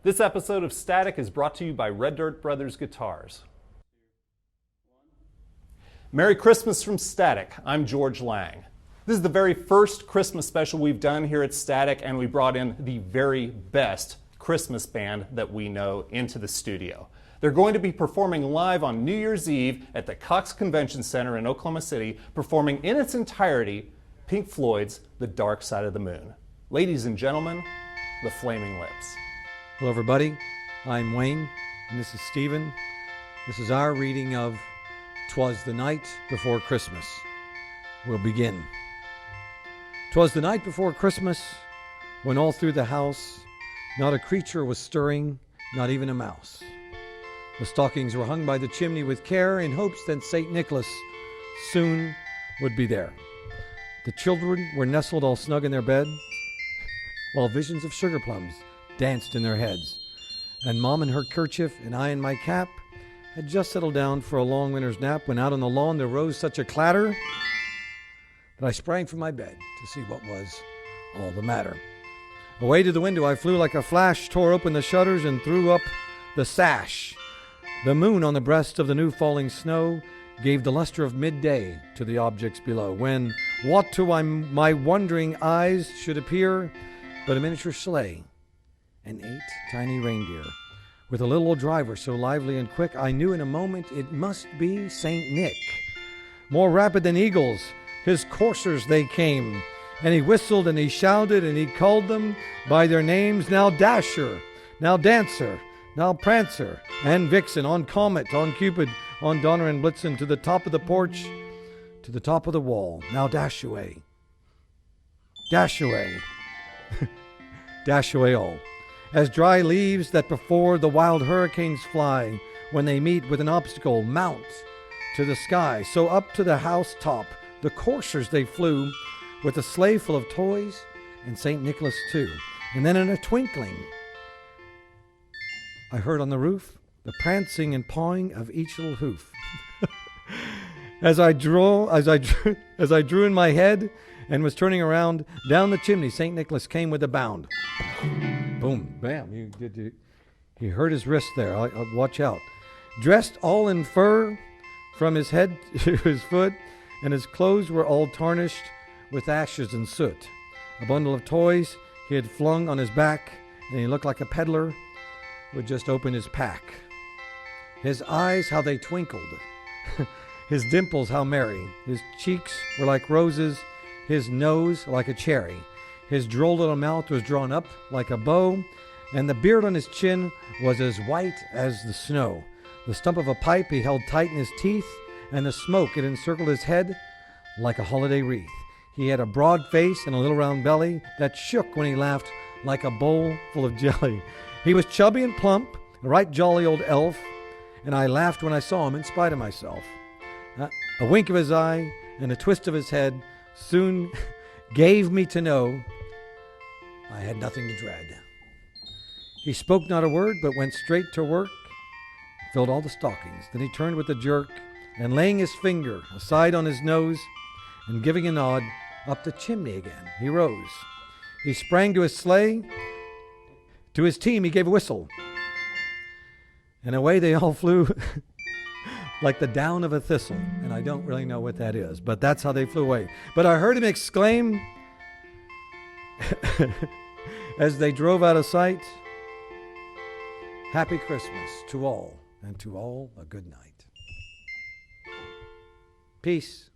This episode of Static is brought to you by Red Dirt Brothers Guitars. Merry Christmas from Static. I'm George Lang. This is the very first Christmas special we've done here at Static, and we brought in the very best Christmas band that we know into the studio. They're going to be performing live on New Year's Eve at the Cox Convention Center in Oklahoma City, performing in its entirety Pink Floyd's The Dark Side of the Moon. Ladies and gentlemen, the Flaming Lips. Hello everybody, I'm Wayne, and this is Stephen. This is our reading of 'Twas the Night Before Christmas. We'll begin. 'Twas the night before Christmas, when all through the house not a creature was stirring, not even a mouse. The stockings were hung by the chimney with care, in hopes that St. Nicholas soon would be there. The children were nestled all snug in their beds, while visions of sugar plums danced in their heads. And Mom in her kerchief and I in my cap had just settled down for a long winter's nap, when out on the lawn there rose such a clatter that I sprang from my bed to see what was all the matter. Away to the window I flew like a flash, tore open the shutters and threw up the sash. The moon on the breast of the new falling snow gave the luster of midday to the objects below, when what to my wondering eyes should appear but a miniature sleigh and 8 tiny reindeer, with a little old driver so lively and quick, I knew in a moment it must be St. Nick. More rapid than eagles, his coursers they came, and he whistled and he shouted and he called them by their names, now Dasher, now Dancer, now Prancer, and Vixen, on Comet, on Cupid, on Donner and Blitzen, to the top of the porch, to the top of the wall, now dash away, dash away, dash away all. As dry leaves that before the wild hurricanes fly, when they meet with an obstacle, mount to the sky, so up to the house top the coursers they flew, with a sleigh full of toys and St. Nicholas too. And then in a twinkling I heard on the roof the prancing and pawing of each little hoof. As I drew in my head and was turning around, down the chimney St. Nicholas came with a bound. Boom, bam, he hurt his wrist there. I'll watch out. Dressed all in fur from his head to his foot, and his clothes were all tarnished with ashes and soot. A bundle of toys he had flung on his back, and he looked like a peddler who had just opened his pack. His eyes, how they twinkled. His dimples, how merry. His cheeks were like roses, his nose like a cherry. His droll little mouth was drawn up like a bow, and the beard on his chin was as white as the snow. The stump of a pipe he held tight in his teeth, and the smoke it encircled his head like a holiday wreath. He had a broad face and a little round belly that shook when he laughed like a bowl full of jelly. He was chubby and plump, a right jolly old elf, and I laughed when I saw him in spite of myself. A wink of his eye and a twist of his head soon gave me to know I had nothing to dread. He spoke not a word, but went straight to work, filled all the stockings. Then he turned with a jerk, and laying his finger aside on his nose, and giving a nod, up the chimney again he rose. He sprang to his sleigh, to his team he gave a whistle, and away they all flew like the down of a thistle. And I don't really know what that is, but that's how they flew away. But I heard him exclaim as they drove out of sight, "Happy Christmas to all, and to all a good night." Peace.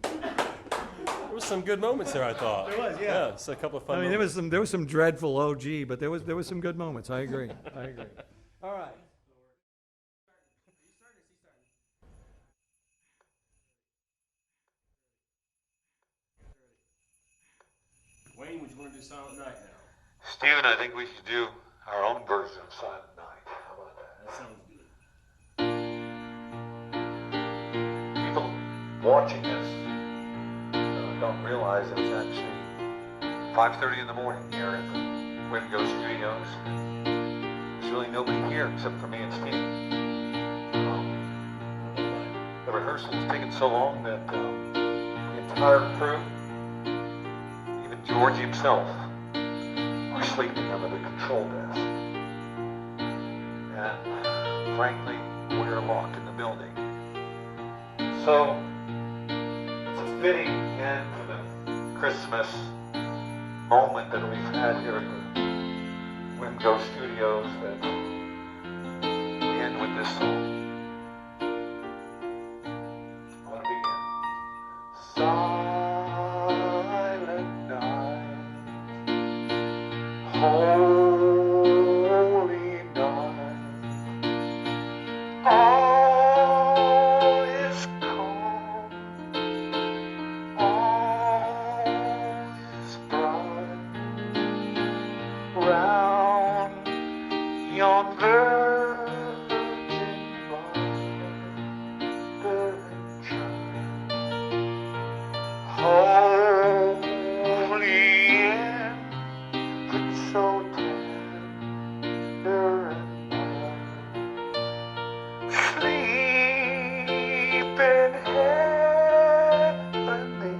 There was some good moments there, I thought. There was, yeah. Yeah, it's a couple of fun I mean, moments. there was some dreadful OG, but there was some good moments. I agree. All right. Wayne, would you want to do Silent Night now? Stephen, I think we should do our own version of Silent Night. How about that? That sounds good. People watching this don't realize it's actually 5:30 in the morning here at the Wingo Studios. There's really nobody here except for me and Steve. The rehearsal was taking so long that the entire crew, even George himself, are sleeping under the control desk. And frankly, we're locked in the building. So, it's a fitting end to the Christmas moment that we've had here at the Wingo Studios that we end with this song. I want to begin. Silent night, holy night, all is calm, all is bright, round yon virgin mother and child, holy infant so tender and mild, sleep in heavenly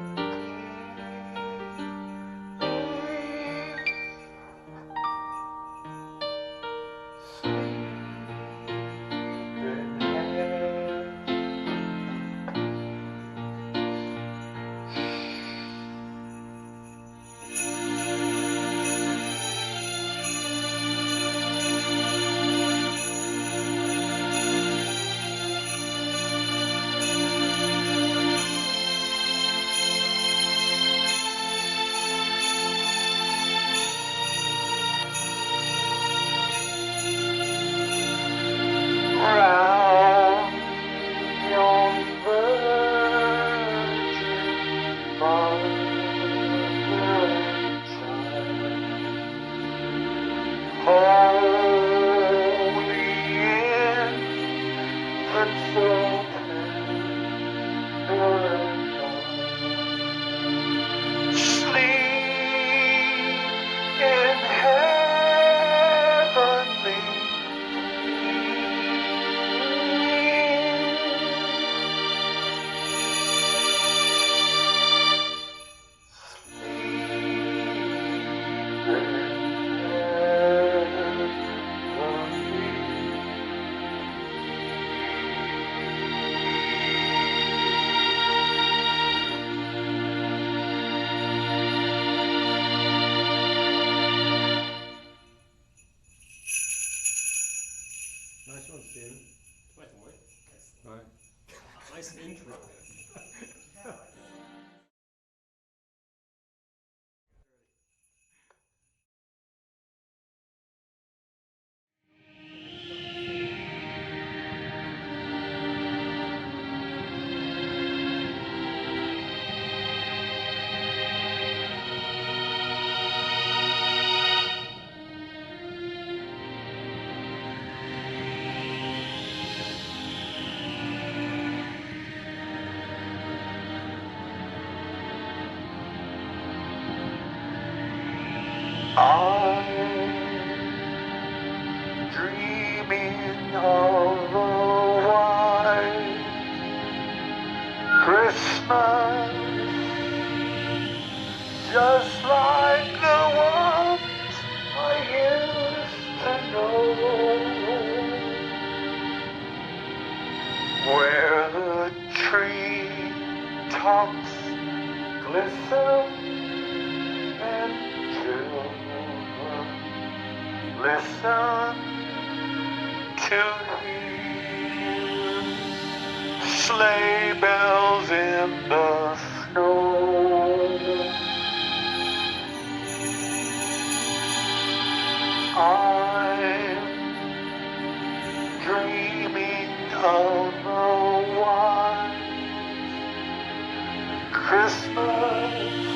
round yon virgin mother and child, holy infant so tender and mild, sleep in heavenly Nice one, Steven. All right. Nice intro. I'm dreaming of a white Christmas, just like the ones I used to know, where the tree tops glisten and children listen to hear sleigh bells in the snow. I'm dreaming of a white Christmas,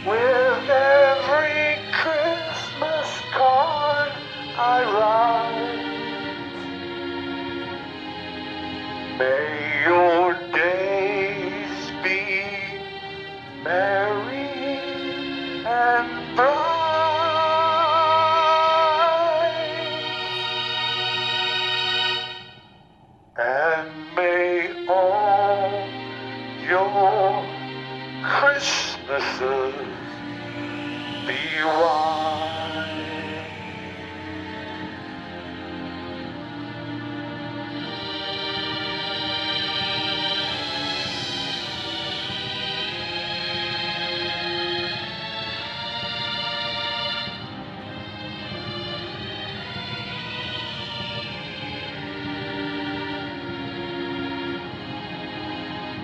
with every Christmas card I write. May your days be merry and bright, and may all your Christmases be wise.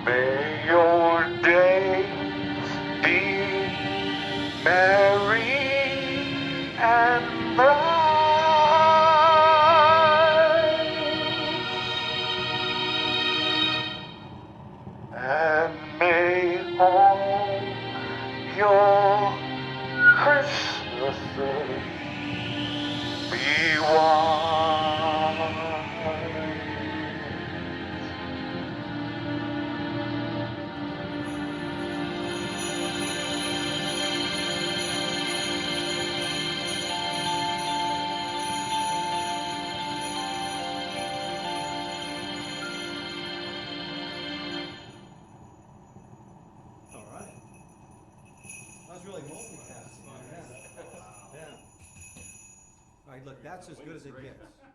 May your days be merry and bright, and may all your Christmases be wise. All right. That was really multitasking. Yeah. All right, look, that's as good as it gets.